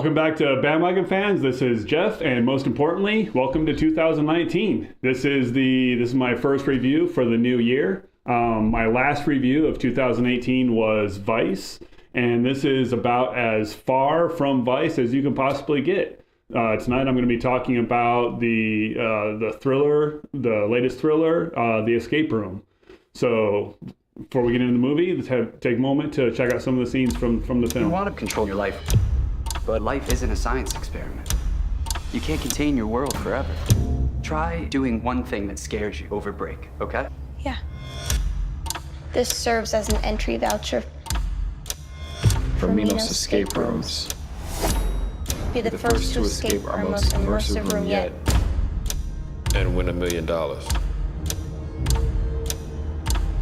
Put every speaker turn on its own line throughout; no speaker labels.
Welcome back to Bandwagon fans. This is Jeff, and most importantly, welcome to 2019. This is my first review for the new year. My last review of 2018 was Vice, and this is about as far from Vice as you can possibly get. Tonight, I'm going to be talking about the thriller, the latest thriller, The Escape Room. So, before we get into the movie, let's take a moment to check out some of the scenes from the film.
You want to control your life, but life isn't a science experiment. You can't contain your world forever. Try doing one thing that scares you over break, okay?
Yeah. This serves as an entry voucher
for Minos escape rooms.
Be the first to escape our most immersive room yet.
And win $1 million.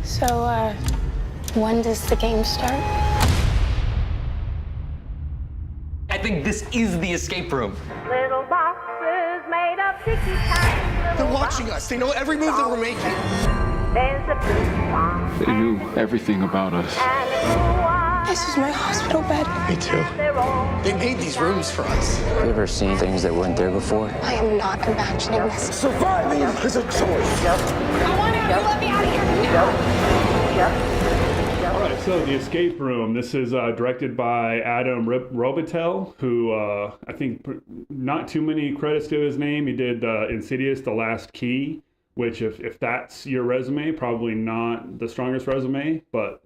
So, when does the game start?
I think this is the escape room.
Little boxes made of ticky-tacky.
They're watching us. They know every move that we're making.
There's a blue one.
They knew everything about us.
And a blue one.
This is my hospital bed.
Me too.
They're all
They made these rooms for us.
Have you ever seen things that weren't there before?
I am not imagining this.
Surviving is a choice.
I want out. You let me out of here now.
All right, so The Escape Room. This is directed by Adam Robitel, who I think not too many credits to his name. He did Insidious: The Last Key, which if that's your resume, probably not the strongest resume, but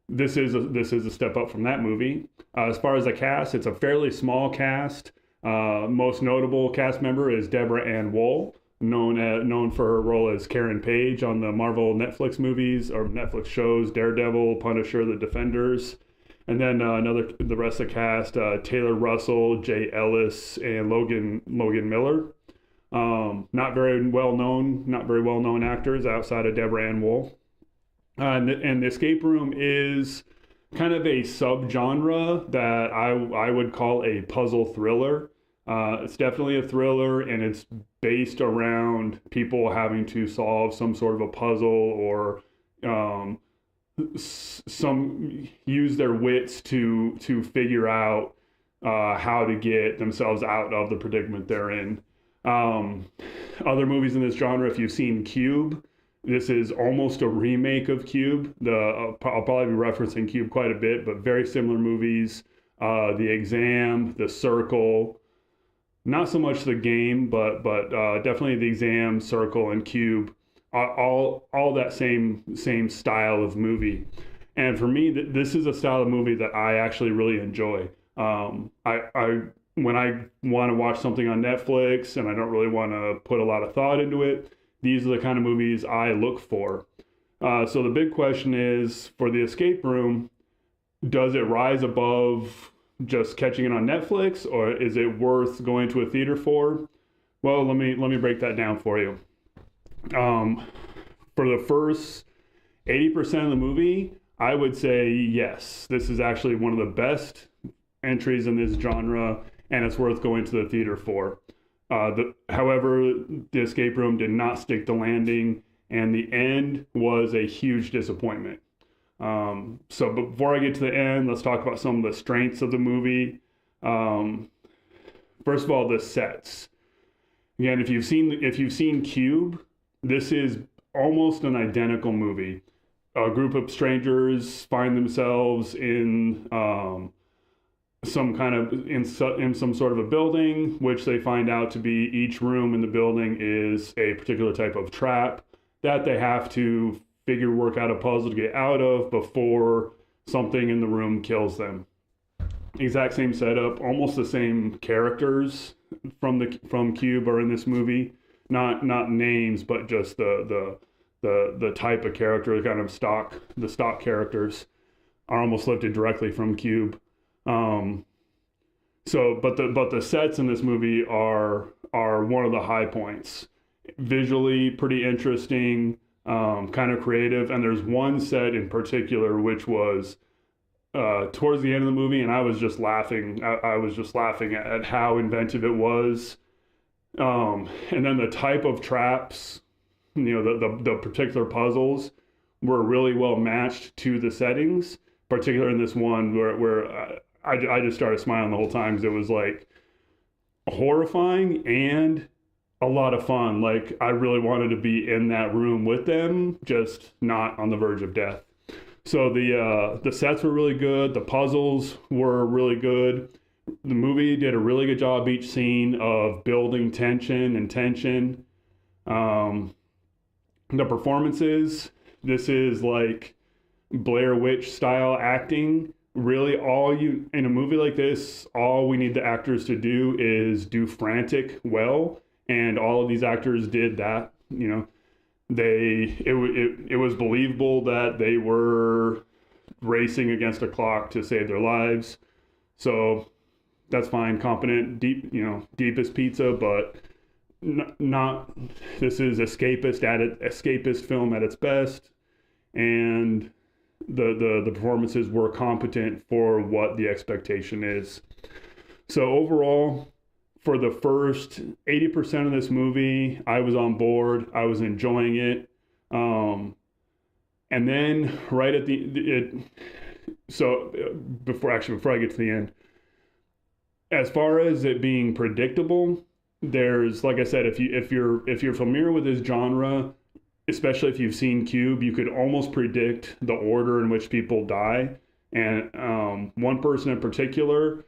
this is a step up from that movie. As far as the cast, it's a fairly small cast. Most notable cast member is Deborah Ann Woll, known for her role as Karen Page on the Marvel Netflix movies or Netflix shows Daredevil, Punisher, The Defenders. And then the rest of the cast, Taylor Russell, Jay Ellis, and Logan Miller. Not very well known actors outside of Deborah Ann Woll. And The Escape Room is kind of a subgenre that I would call a puzzle thriller. It's definitely a thriller, and it's based around people having to solve some sort of a puzzle or use their wits to figure out how to get themselves out of the predicament they're in. Other movies in this genre, if you've seen Cube, this is almost a remake of Cube. I'll probably be referencing Cube quite a bit, but very similar movies. The Exam, The Circle. Not so much The Game, but definitely The Exam, Circle, and Cube. All that same style of movie. And for me, this is a style of movie that I actually really enjoy. When I want to watch something on Netflix and I don't really want to put a lot of thought into it, these are the kind of movies I look for. So the big question is, for The Escape Room, does it rise above just catching it on Netflix, or is it worth going to a theater for? Well, let me break that down for you. For the first 80% of the movie, I would say yes. This is actually one of the best entries in this genre, and it's worth going to the theater for. However, The Escape Room did not stick the landing, and the end was a huge disappointment. So before I get to the end, let's talk about some of the strengths of the movie. First of all, the sets. Again, if you've seen Cube, this is almost an identical movie. A group of strangers find themselves in some sort of a building, which they find out to be each room in the building is a particular type of trap that they have to work out a puzzle to get out of before something in the room kills them. Exact same setup, almost the same characters from Cube are in this movie. Not names, but just the type of character, kind of the stock characters are almost lifted directly from Cube. But the sets in this movie are one of the high points. Visually pretty interesting. Kind of creative, and there's one set in particular which was towards the end of the movie, and I was just laughing. I was just laughing at how inventive it was, and then the type of traps, the particular puzzles were really well matched to the settings. Particularly in this one where I just started smiling the whole time because it was like horrifying and a lot of fun. Like, I really wanted to be in that room with them, just not on the verge of death. So the sets were really good. The puzzles were really good. The movie did a really good job each scene of building tension and tension. The performances, this is like Blair Witch style acting. Really, in a movie like this, all we need the actors to do is do frantic well, and all of these actors did that. You know, it was believable that they were racing against a clock to save their lives. So that's fine, competent, deep as pizza, but not. This is escapist film at its best, and the performances were competent for what the expectation is. So overall, for the first 80% of this movie, I was on board. I was enjoying it. And then right at before I get to the end, as far as it being predictable, there's, like I said, if you're familiar with this genre, especially if you've seen Cube, you could almost predict the order in which people die. And one person in particular,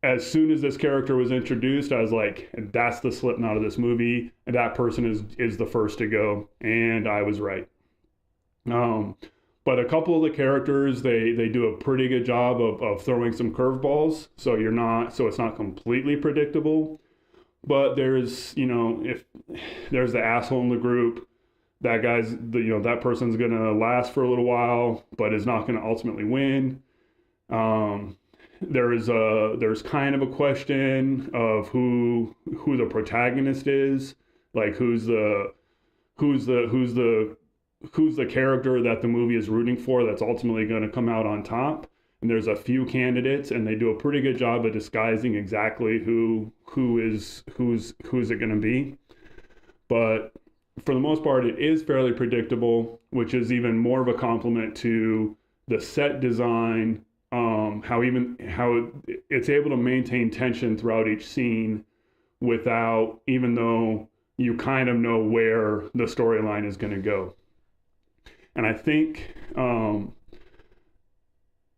as soon as this character was introduced, I was like, that's the Slipknot of this movie, and that person is the first to go. And I was right. But a couple of the characters, they do a pretty good job of throwing some curveballs, so it's not completely predictable. But there's, if there's the asshole in the group, that that person's gonna last for a little while, but is not gonna ultimately win. There's kind of a question of who the protagonist is, like who's the character that the movie is rooting for that's ultimately going to come out on top. And there's a few candidates, and they do a pretty good job of disguising exactly who's it going to be. But for the most part, it is fairly predictable, which is even more of a compliment to the set design, how it's able to maintain tension throughout each scene even though you kind of know where the storyline is going to go. And I think, no,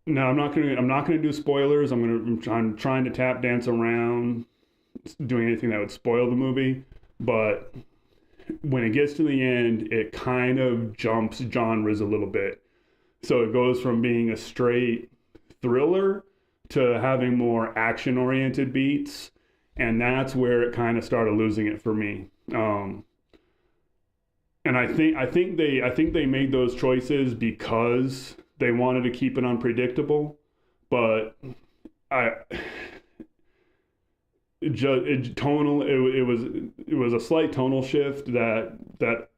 I'm not gonna do spoilers. I'm trying to tap dance around doing anything that would spoil the movie. But when it gets to the end, it kind of jumps genres a little bit. So it goes from being a straight thriller to having more action-oriented beats, and that's where it kind of started losing it for me. And I think they made those choices because they wanted to keep it unpredictable, but it was a slight tonal shift that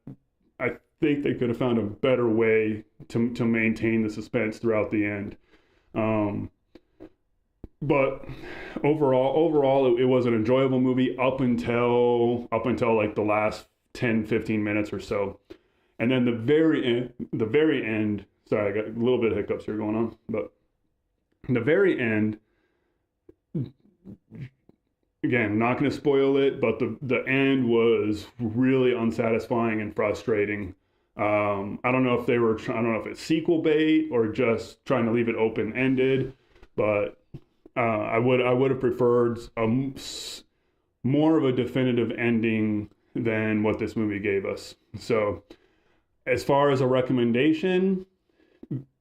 I think they could have found a better way to maintain the suspense throughout the end. But overall, it was an enjoyable movie up until like the last 10-15 minutes or so. And then the very end, sorry, I got a little bit of hiccups here going on, but the very end, again, I'm not going to spoil it, but the end was really unsatisfying and frustrating. I don't know if it's sequel bait or just trying to leave it open-ended, but I would have preferred more of a definitive ending than what this movie gave us. So as far as a recommendation,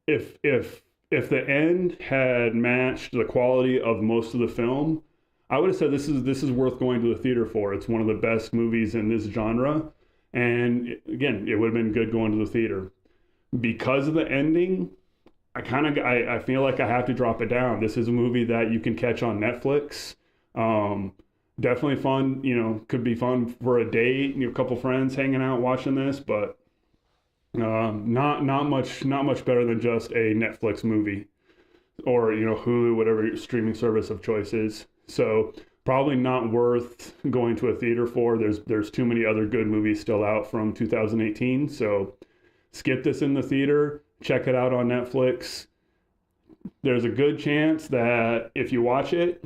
if the end had matched the quality of most of the film, I would have said this is worth going to the theater for. It's one of the best movies in this genre. And again, it would have been good going to the theater. Because of the ending, I feel like I have to drop it down. This is a movie that you can catch on Netflix. Definitely fun, could be fun for a date, a couple friends hanging out watching this, but not much better than just a Netflix movie or Hulu, whatever your streaming service of choice is. So probably not worth going to a theater for. There's too many other good movies still out from 2018. So skip this in the theater, check it out on Netflix. there's a good chance that if you watch it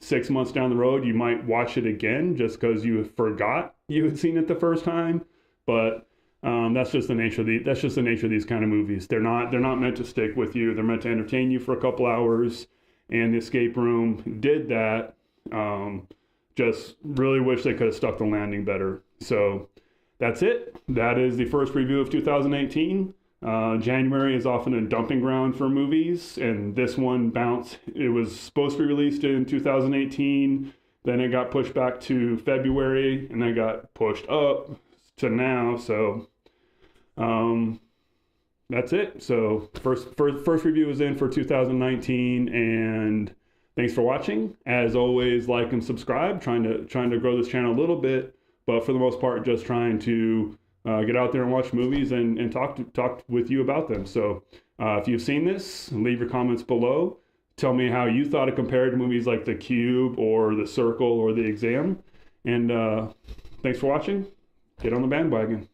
6 months down the road, you might watch it again just because you forgot you had seen it the first time. But that's just the nature of these kind of movies. They're not meant to stick with you. They're meant to entertain you for a couple hours. And The Escape Room did that. Just really wish they could have stuck the landing better. So that's it. That is the first review of 2018. January is often a dumping ground for movies, and this one bounced. It was supposed to be released in 2018, then it got pushed back to February, and then got pushed up to now. So that's it. So first review is in for 2019, and thanks for watching. As always, like and subscribe. Trying to grow this channel a little bit, but for the most part, just trying to get out there and watch movies and talk with you about them. So if you've seen this, leave your comments below. Tell me how you thought it compared to movies like The Cube or The Circle or The Exam. And thanks for watching. Get on the bandwagon.